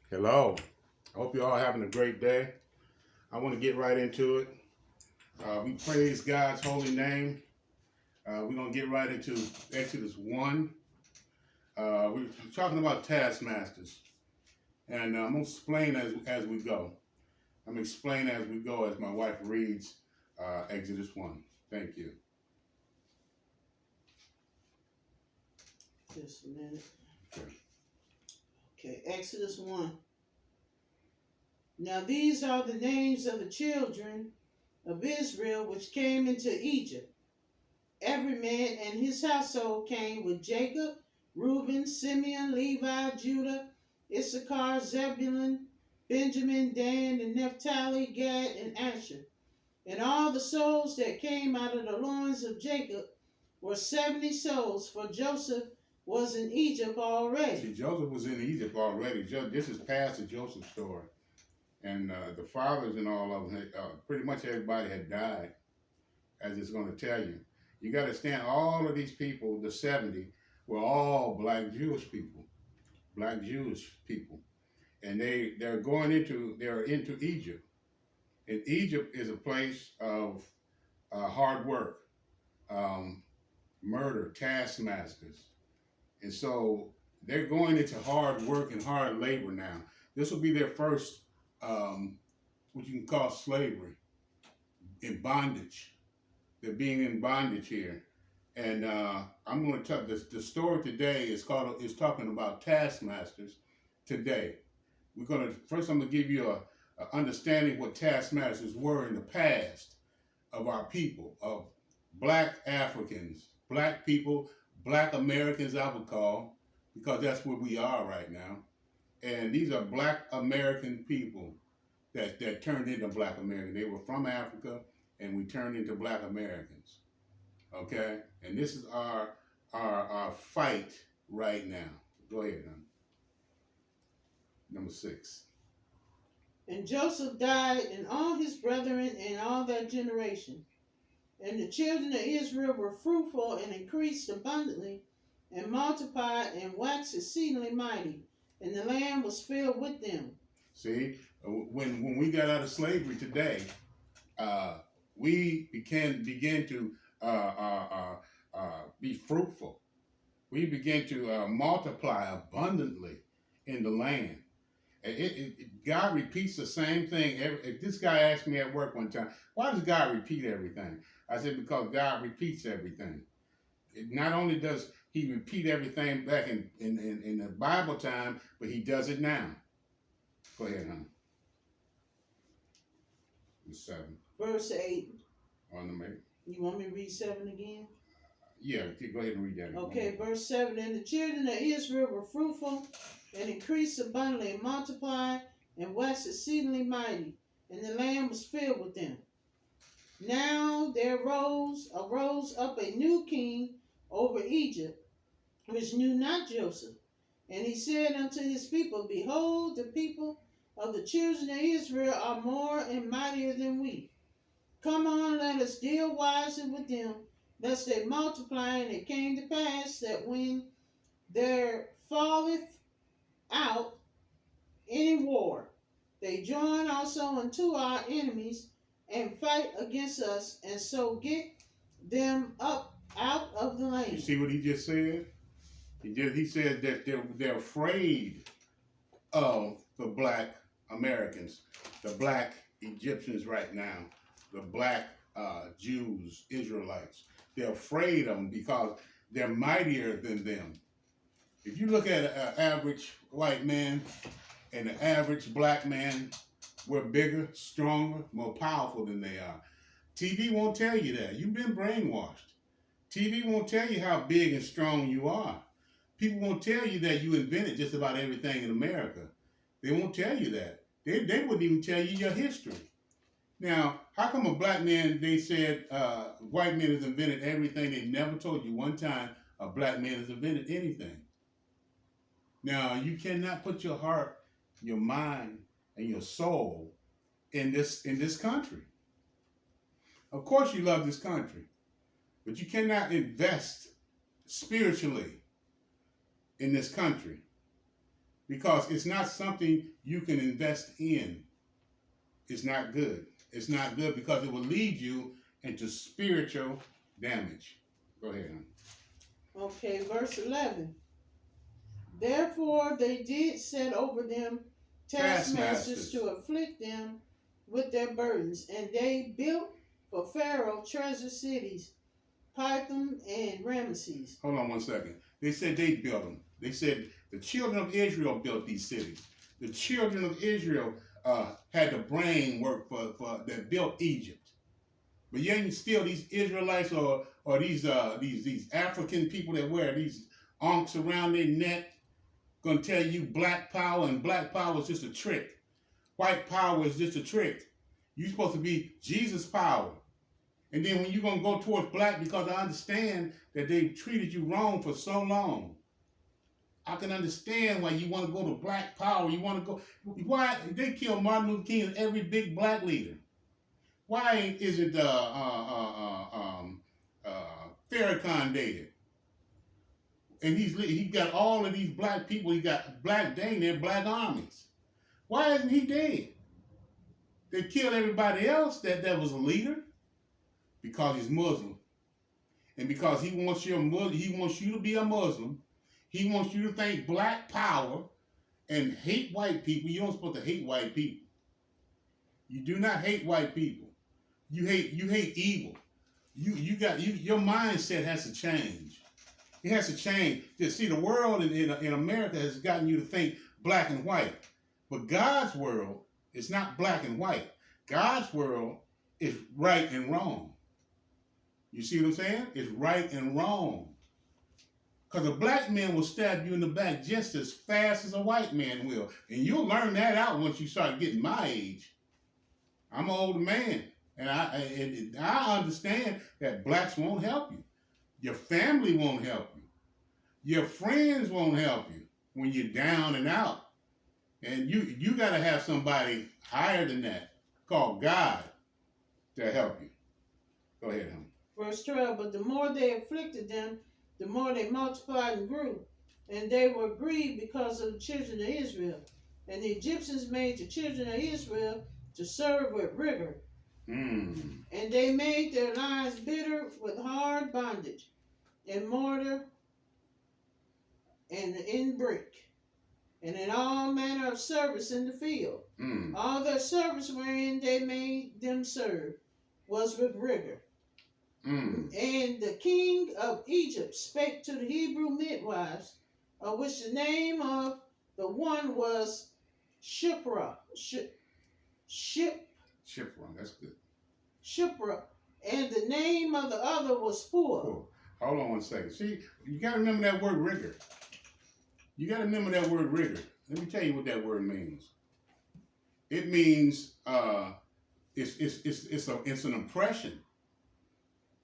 Hello. I hope you're all having a great day. I want to get right into it. We praise God's holy name. We're going to get right into Exodus 1. We're talking about taskmasters. And I'm going to explain as we go. I'm going to explain as we go as my wife reads Exodus 1. Thank you. Just a minute. Okay. Okay, Exodus 1. Now these are the names of the children of Israel which came into Egypt. Every man and his household came with Jacob, Reuben, Simeon, Levi, Judah, Issachar, Zebulun, Benjamin, Dan, and Naphtali, Gad, and Asher. And all the souls that came out of the loins of Jacob were 70 souls, for Joseph was in Egypt already. See, Joseph was in Egypt already. This is past the Joseph story. And the fathers and all of them, pretty much everybody had died, as it's going to tell you. You got to understand, all of these people, the 70, were all black Jewish people. And they're into Egypt. And Egypt is a place of hard work, murder, taskmasters. And so they're going into hard work and hard labor now. This will be their first what you can call slavery, in bondage. They're being in bondage here, and I'm going to tell this. The story today is talking about taskmasters. Today, I'm going to give you a understanding what taskmasters were in the past of our people, of black Africans, black people, black Americans, I would call, because that's where we are right now. And these are black American people that turned into black Americans. They were from Africa, and we turned into black Americans. Okay? And this is our fight right now. Go ahead, hon. Number 6. And Joseph died, and all his brethren, and all that generation. And the children of Israel were fruitful and increased abundantly, and multiplied and waxed exceedingly mighty, and the land was filled with them. See, when we got out of slavery today, we begin to be fruitful. We begin to multiply abundantly in the land. God repeats the same thing. This guy asked me at work one time, why does God repeat everything? I said, because God repeats everything. Not only does he repeat everything back in the Bible time, but he does it now. Go ahead, honey. 7. Verse 8. On the mate. You want me to read 7 again? Yeah, go ahead and read that. Okay, verse 7. And the children of Israel were fruitful and increased abundantly and multiplied and waxed exceedingly mighty, and the land was filled with them. Now there arose up a new king over Egypt, which knew not Joseph. And he said unto his people, behold, the people of the children of Israel are more and mightier than we. Come on, let us deal wisely with them, lest they multiply. And it came to pass that when there falleth out any war, they join also unto our enemies and fight against us, and so get them up out of the land. You see what he just said? He said that they're afraid of the black Americans, the black Egyptians right now, the black Jews, Israelites. They're afraid of them because they're mightier than them. If you look at an average white man and an average black man, we're bigger, stronger, more powerful than they are. TV won't tell you that. You've been brainwashed. TV won't tell you how big and strong you are. People won't tell you that you invented just about everything in America. They won't tell you that. They wouldn't even tell you your history. Now, how come a black man, they said white man has invented everything? They never told you one time a black man has invented anything. Now, you cannot put your heart, your mind, and your soul in this country. Of course you love this country, but you cannot invest spiritually in this country. because it's not something you can invest in. It's not good. It's not good because it will lead you into spiritual damage. Go ahead, hon. Okay, verse 11. Therefore they did set over them taskmasters to afflict them with their burdens, and they built for Pharaoh treasure cities, Pithom and Ramesses. Hold on one second. They said they built them. They said the children of Israel built these cities. The children of Israel had the brain work for that built Egypt. But yet still these Israelites or these African people that wear these ankhs around their neck gonna tell you black power, and black power is just a trick. White power is just a trick. You're supposed to be Jesus power. And then when you're gonna go towards black, because I understand that they treated you wrong for so long. I can understand why you want to go to black power. You want to go. Why they killed Martin Luther King and every big black leader? Why isn't Farrakhan dead? And he got all of these black people. He got black dang near black armies. Why isn't he dead? They killed everybody else that was a leader because he's Muslim, and because he wants you to be a Muslim. He wants you to think black power and hate white people. You're not supposed to hate white people. You do not hate white people. You hate evil. Your mindset has to change. It has to change. Just see, the world in America has gotten you to think black and white. But God's world is not black and white. God's world is right and wrong. You see what I'm saying? It's right and wrong. Because a black man will stab you in the back just as fast as a white man will. And you'll learn that out once you start getting my age. I'm an older man. And I understand that blacks won't help you. Your family won't help you. Your friends won't help you when you're down and out. And you got to have somebody higher than that, called God, to help you. Go ahead, honey. Verse 12, but the more they afflicted them, the more they multiplied and grew. And they were grieved because of the children of Israel. And the Egyptians made the children of Israel to serve with rigor. And they made their lives bitter with hard bondage, in mortar, and in brick, and in all manner of service in the field. All their service wherein they made them serve was with rigor. And the king of Egypt spake to the Hebrew midwives, of which the name of the one was Shipra. Shipra, that's good. Shipra, and the name of the other was Pur. Cool. Hold on one second. See, you got to remember that word rigor. You got to remember that word rigor. Let me tell you what that word means. It means it's an oppression,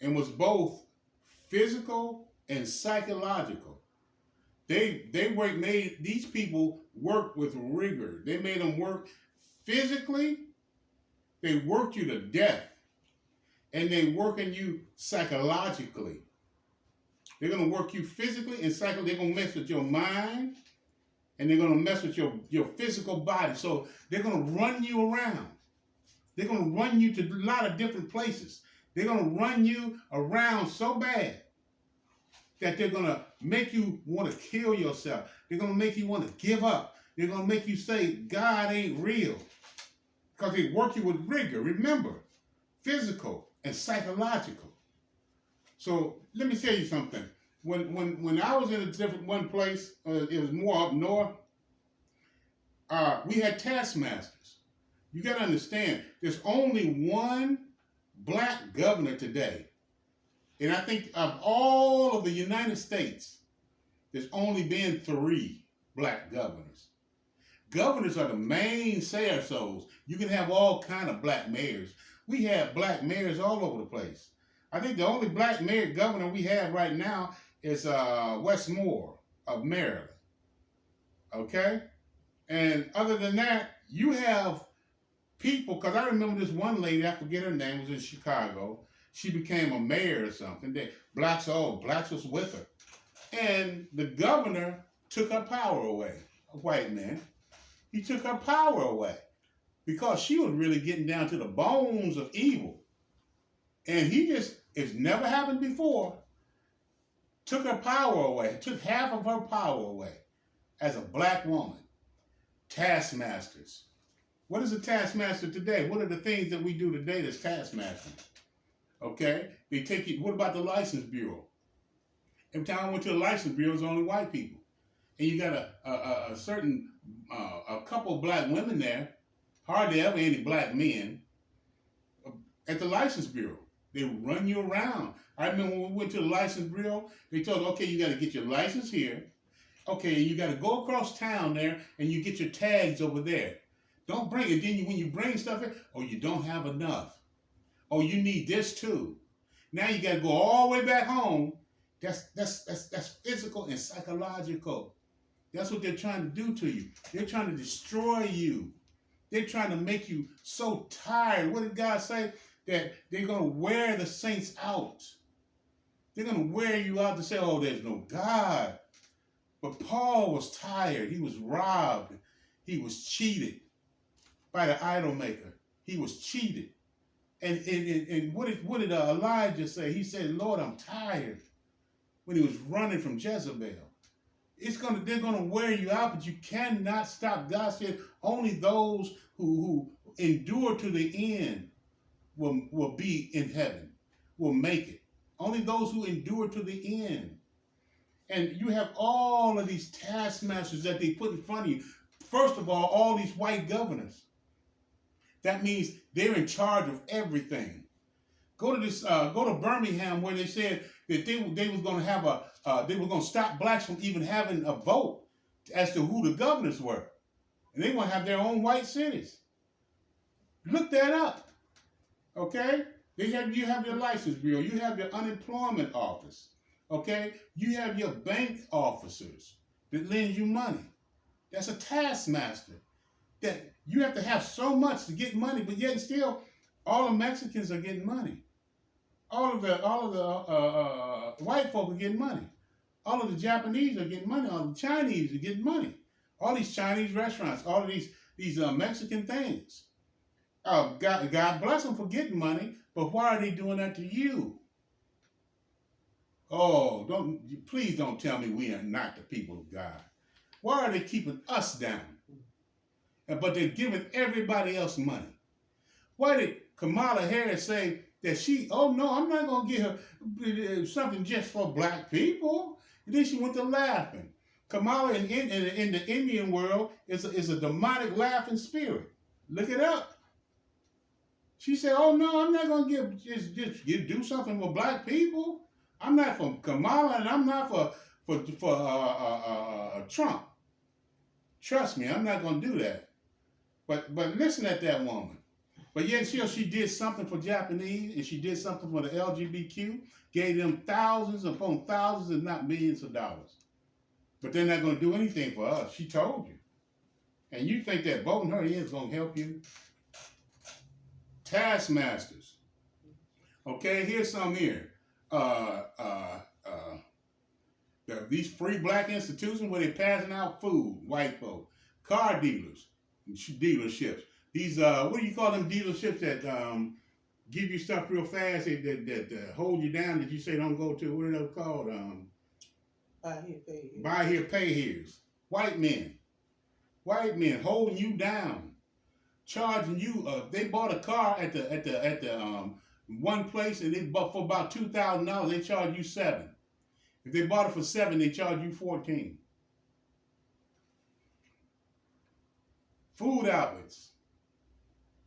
and was both physical and psychological. Made these people work with rigor. They made them work physically. They worked you to death, and they working you psychologically. They're gonna work you physically and psychologically. They're gonna mess with your mind, and they're gonna mess with your physical body. So they're gonna run you around. They're gonna run you to a lot of different places. They're gonna run you around so bad that they're gonna make you want to kill yourself. They're gonna make you want to give up. They're gonna make you say God ain't real, because they work you with rigor. Remember, physical and psychological. So let me tell you something. When I was in a different one place, it was more up north. We had taskmasters. You got to understand, there's only one black governor today. And I think of all of the United States, there's only been 3 black governors. Governors are the main say-so. You can have all kind of black mayors. We have black mayors all over the place. I think the only black mayor governor we have right now is Wes Moore of Maryland. Okay? And other than that, you have people, because I remember this one lady, I forget her name, was in Chicago. She became a mayor or something. Blacks was with her. And the governor took her power away. white man. He took her power away because she was really getting down to the bones of evil. And he just, it's never happened before, took her power away, took half of her power away as a black woman. Taskmasters. What is a taskmaster today? What are the things that we do today that's taskmasters? Okay? They take you, what about the license bureau? Every time I went to the license bureau, it was only white people. And you got a certain, a couple of black women there, hardly ever any black men, at the license bureau. They run you around. I remember when we went to the license bureau, they told us, okay, you got to get your license here. Okay, you got to go across town there and you get your tags over there. Don't bring it. Then when you bring stuff in, oh, you don't have enough. Oh, you need this too. Now you got to go all the way back home. That's physical and psychological. That's what they're trying to do to you. They're trying to destroy you. They're trying to make you so tired. What did God say? That they're going to wear the saints out. They're going to wear you out to say, oh, there's no God. But Paul was tired. He was robbed. He was cheated by the idol maker. He was cheated. And what did Elijah say? He said, Lord, I'm tired. When he was running from Jezebel. They're gonna wear you out, but you cannot stop. God said only those who endure to the end will be in heaven, will make it. Only those who endure to the end. And you have all of these taskmasters that they put in front of you. First of all these white governors. That means they're in charge of everything. Go to Birmingham where they said that they was going to have they were going to stop blacks from even having a vote as to who the governors were, and they want to have their own white cities. Look that up, okay? You have your license bureau, you have your unemployment office, okay? You have your bank officers that lend you money. That's a taskmaster. That you have to have so much to get money, but yet still, all the Mexicans are getting money. All of the white folk are getting money. All of the Japanese are getting money. All the Chinese are getting money. All these Chinese restaurants, all of these Mexican things. God bless them for getting money, but why are they doing that to you? Oh, please don't tell me we are not the people of God. Why are they keeping us down? But they're giving everybody else money. Why did Kamala Harris say that oh no, I'm not going to give her something just for black people? And then she went to laughing. Kamala in the Indian world is a demonic laughing spirit. Look it up. She said, oh no, I'm not going to do something for black people. I'm not for Kamala and I'm not for Trump. Trust me, I'm not going to do that. But listen at that woman. But yet she did something for Japanese and she did something for the LGBTQ, gave them thousands upon thousands and not millions of dollars. But they're not going to do anything for us. She told you. And you think that voting her in is going to help you? Taskmasters. Okay, here's some here. These free black institutions where they're passing out food, white folk, car dealers, dealerships. These what do you call them dealerships that give you stuff real fast that hold you down that you say don't go to? What are those called? Buy here, pay here's. White men holding you down, charging you. They bought a car at the one place and they bought for about $2,000. They charge you $7,000. If they bought it for $7,000, they charge you $14,000. Food outlets.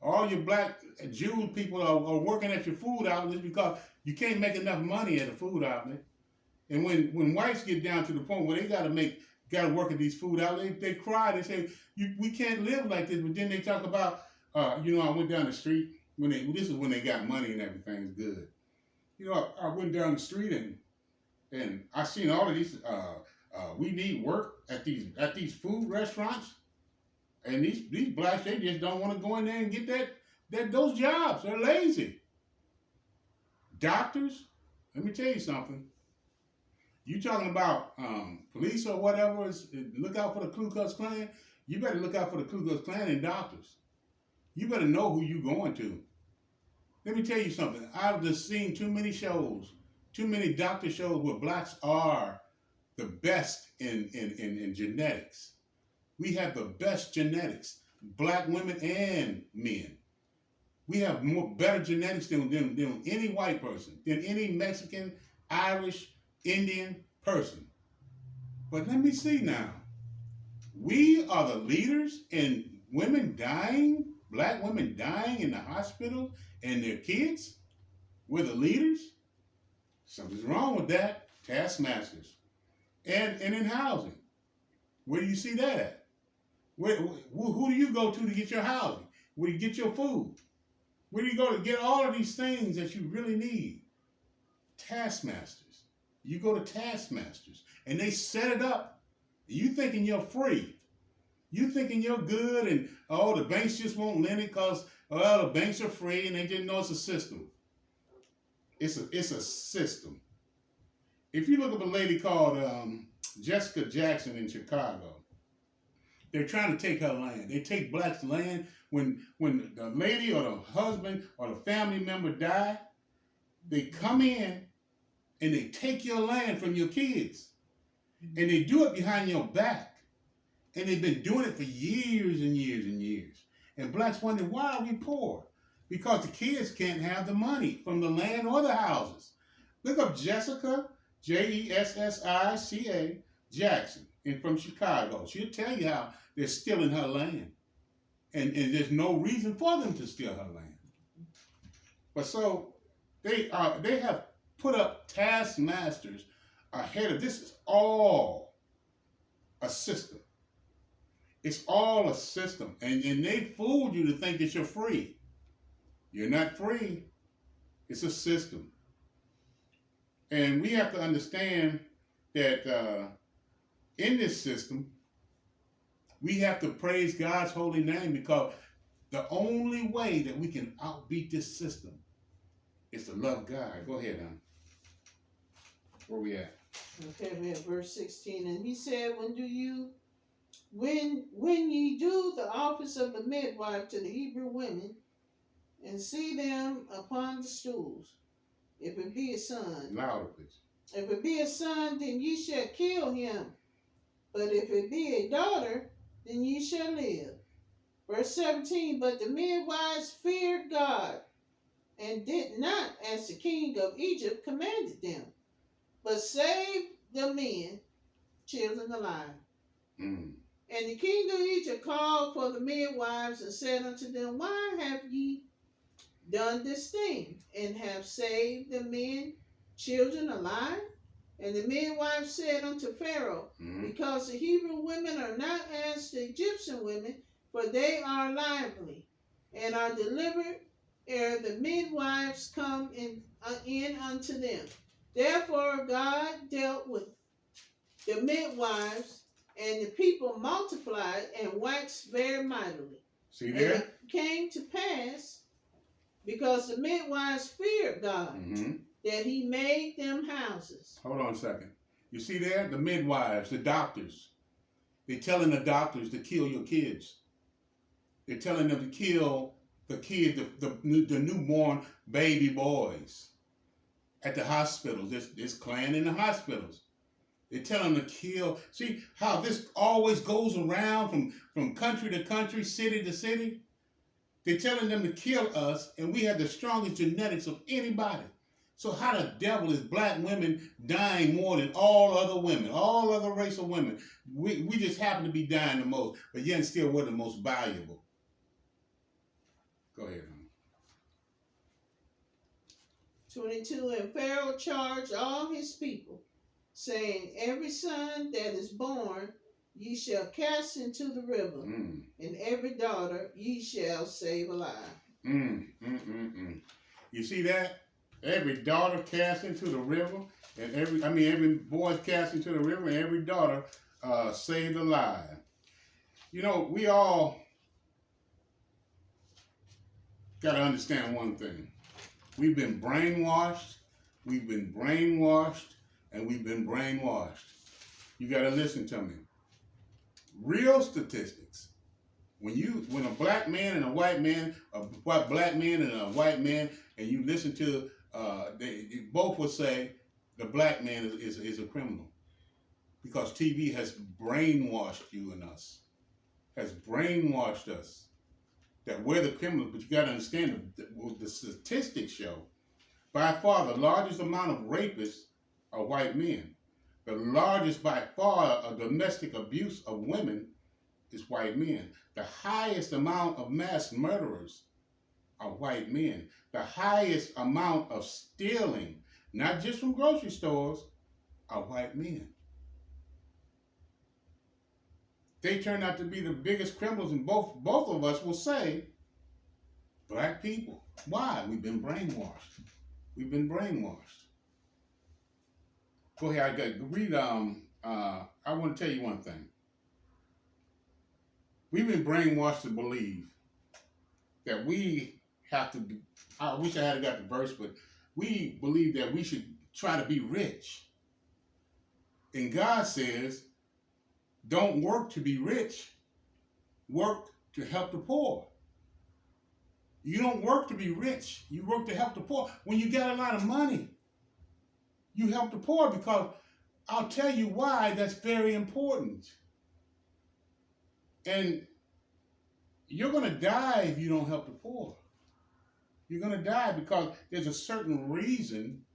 All your black Jewish people are working at your food outlets because you can't make enough money at a food outlet. And when whites get down to the point where they gotta work at these food outlets, they cry. They say, we can't live like this. But then they talk about, I went down the street this is when they got money and everything's good. I went down the street and I seen all of these. We need work at these food restaurants. And these blacks, they just don't want to go in there and get those jobs. They're lazy. Doctors, let me tell you something. You talking about police or whatever? Look out for the Ku Klux Klan. You better look out for the Ku Klux Klan and doctors. You better know who you going to. Let me tell you something. I've just seen too many shows, too many doctor shows where blacks are the best in genetics. We have the best genetics, black women and men. We have better genetics than any white person, than any Mexican, Irish, Indian person. But let me see now. We are the leaders in women dying, black women dying in the hospital and their kids. We're the leaders. Something's wrong with that. Taskmasters. And in housing. Where do you see that at? Who do you go to get your housing? Where do you get your food? Where do you go to get all of these things that you really need? Taskmasters. You go to Taskmasters and they set it up. You thinking you're free. You thinking you're good and the banks just won't lend it because the banks are free and they didn't know it's a system. It's a system. If you look up a lady called Jessica Jackson in Chicago, they're trying to take her land. They take blacks' land when the lady or the husband or the family member die. They come in and they take your land from your kids. And they do it behind your back. And they've been doing it for years and years and years. And blacks wonder, why are we poor? Because the kids can't have the money from the land or the houses. Look up Jessica, Jessica Jackson, and from Chicago. She'll tell you how they're stealing her land. And there's no reason for them to steal her land. But so they have put up taskmasters ahead of this. Is all a system. It's all a system. And they fooled you to think that you're free. You're not free. It's a system. And we have to understand that in this system, we have to praise God's holy name, because the only way that we can outbeat this system is to love God. Go ahead, hon. Where we at? Okay, we have verse 16. And he said, when ye do the office of the midwife to the Hebrew women, and see them upon the stools, if it be a son. Louder, please. If it be a son, then ye shall kill him. But if it be a daughter, then ye shall live. Verse 17, but the midwives feared God, and did not as the king of Egypt commanded them, but saved the men, children alive. And the king of Egypt called for the midwives and said unto them, why have ye done this thing, and have saved the men, children alive? And the midwife said unto Pharaoh, because the Hebrew women are not as the Egyptian women, for they are lively, and are delivered ere the midwives come in unto them. Therefore God dealt with the midwives, and the people multiplied and waxed very mightily. See there? And it came to pass, because the midwives feared God, that he made them houses. Hold on a second. You see there? The midwives, the doctors. They're telling the doctors to kill your kids. They're telling them to kill the kids, the newborn baby boys at the hospitals. This Klan in the hospitals. They're telling them to kill. See how this always goes around from country to country, city to city? They're telling them to kill us, and we have the strongest genetics of anybody. So how the devil is black women dying more than all other women, all other race of women? We just happen to be dying the most, but yet still we're the most valuable. Go ahead, honey. 22, and Pharaoh charged all his people, saying, every son that is born ye shall cast into the river, and every daughter ye shall save alive. You see that? Every daughter cast into the river, and every boy cast into the river, and every daughter saved alive. You know, we all got to understand one thing. We've been brainwashed, and we've been brainwashed. You got to listen to me. Real statistics. When a black man and a white man, black man and a white man, and you listen to, they both will say the black man is a criminal, because TV has brainwashed you and us, has brainwashed us that we're the criminals. But you got to understand the statistics show, by far the largest amount of rapists are white men. The largest by far of domestic abuse of women is white men. The highest amount of mass murderers are white men. The highest amount of stealing, not just from grocery stores, are white men. They turn out to be the biggest criminals, and both of us will say black people. Why? We've been brainwashed. We've been brainwashed. Go ahead. I got read. I want to tell you one thing. We've been brainwashed to believe that we have to be. I wish I had got the verse, but we believe that we should try to be rich. And God says, don't work to be rich. Work to help the poor. You don't work to be rich. You work to help the poor. When you got a lot of money, you help the poor, because I'll tell you why that's very important. And you're going to die if you don't help the poor. You're going to die because there's a certain reason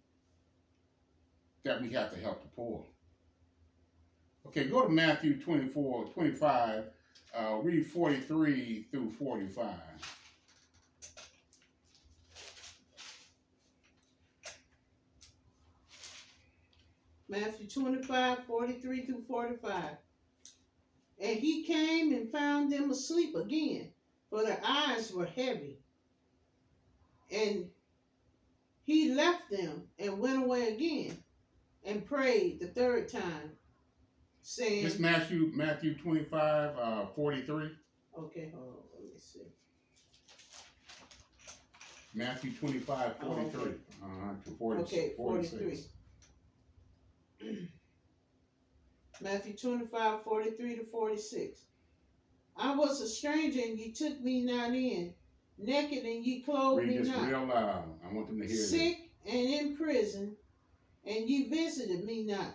that we have to help the poor. Okay, go to Matthew 25, read 43 through 45. Matthew 25, 43 through 45. And he came and found them asleep again, for their eyes were heavy. And he left them and went away again and prayed the third time, saying... This Matthew 25, 43. Okay, hold on, let me see. Matthew 25, 43. Okay. To 40, Okay, 43. Matthew 25, 43 to 46. I was a stranger and ye took me not in, naked and ye clothed me not. Read this not. real loud. I want them to hear this. Sick and in prison, and ye visited me not.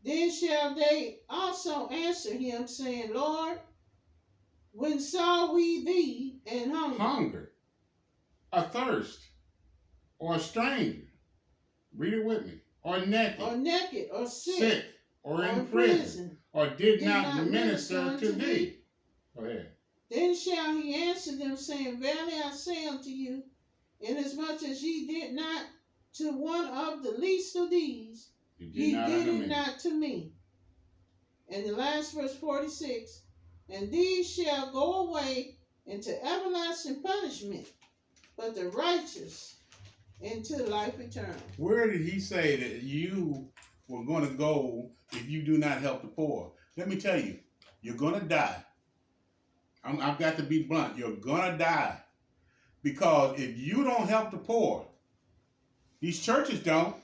Then shall they also answer him, saying, Lord, when saw we thee and hunger, athirst, or a stranger? Read it with me. Or naked, or sick, or in prison, or did not minister unto thee. Go ahead. Then shall he answer them, saying, Verily I say unto you, inasmuch as ye did not to one of the least of these, ye did it not to me. And the last verse 46, and these shall go away into everlasting punishment, but the righteous into life eternal. Where did he say that you were going to go if you do not help the poor? Let me tell you, you're going to die. I've got to be blunt. You're going to die. Because if you don't help the poor, these churches don't.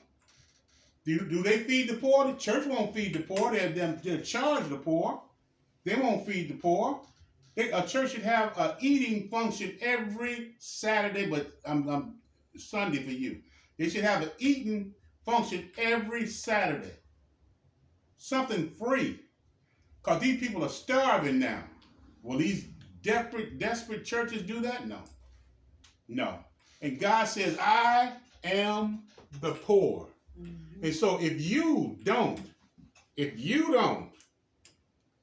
Do they feed the poor? The church won't feed the poor. They'll charge the poor. They won't feed the poor. A church should have an eating function every Saturday, but Sunday for you. They should have an eating function every Saturday. Something free. Because these people are starving now. Will these desperate churches do that? No. No. And God says, I am the poor. Mm-hmm. And so if you don't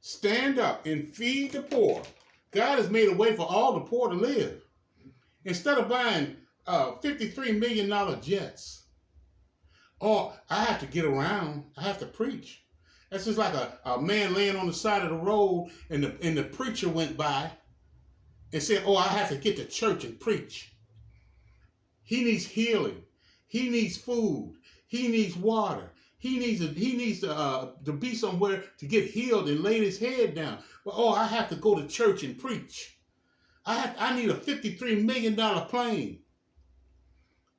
stand up and feed the poor, God has made a way for all the poor to live. Instead of buying $53 million jets, or I have to get around, I have to preach. That's just like a man laying on the side of the road and the preacher went by and said, oh, I have to get to church and preach. He needs healing. He needs food. He needs water. He needs to be somewhere to get healed and lay his head down. But oh, I have to go to church and preach. I need a $53 million plane.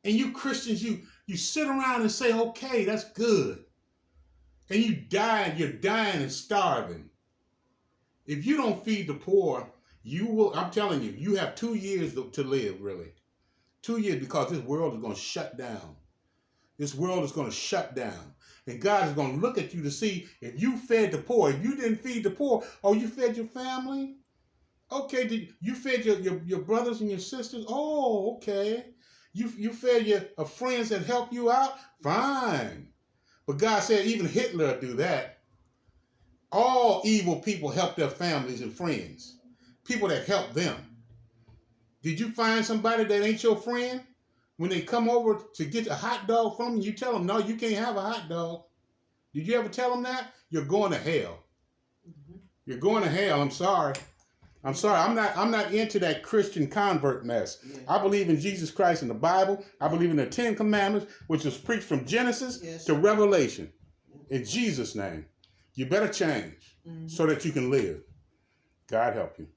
And you Christians, You sit around and say, okay, that's good. And you're dying and starving. If you don't feed the poor, you will, I'm telling you, you have 2 years to live, really. 2 years, because this world is going to shut down. This world is going to shut down. And God is going to look at you to see if you fed the poor. If you didn't feed the poor, oh, you fed your family? Okay, did you fed your brothers and your sisters? Oh, okay. You fed your friends that help you out? Fine. But God said even Hitler would do that. All evil people help their families and friends. People that help them. Did you find somebody that ain't your friend? When they come over to get a hot dog from you, you tell them, no, you can't have a hot dog. Did you ever tell them that? You're going to hell. Mm-hmm. You're going to hell. I'm sorry. I'm sorry. I'm not into that Christian convert mess. Yeah. I believe in Jesus Christ and the Bible. I believe in the 10 Commandments, which was preached from Genesis to Revelation. In Jesus' name. You better change so that you can live. God help you.